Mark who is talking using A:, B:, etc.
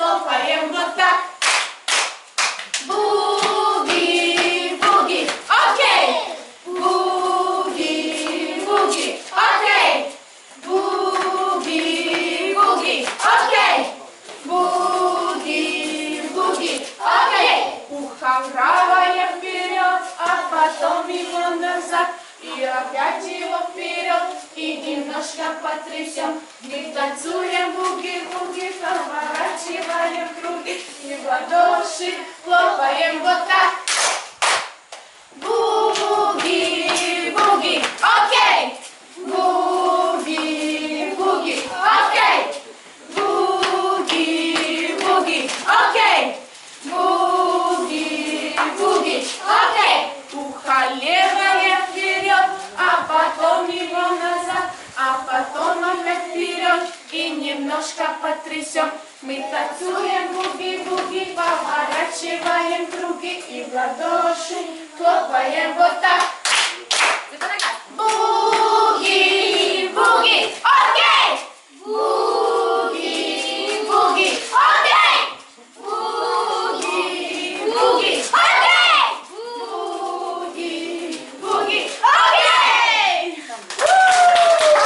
A: хлопаем вот так. Буги-буги, окей. Буги-буги, окей. Буги-буги, окей. Буги-буги, окей. Ухо правое вперед, а потом его назад. И опять его вперед, и немножко потрясем. Мы танцуем буги-буги, поворачиваем круги, и в ладоши хлопаем вот так. Буги-буги, окей. Буги-буги, окей. Буги-буги, окей. Буги-буги, окей. Ухо левое вперед, а потом его назад, а потом опять вперед, и немножко потрясем. Мы танцуем буги-буги, поворачиваем круги, и в ладоши хлопаем вот так. Буги-буги, окей!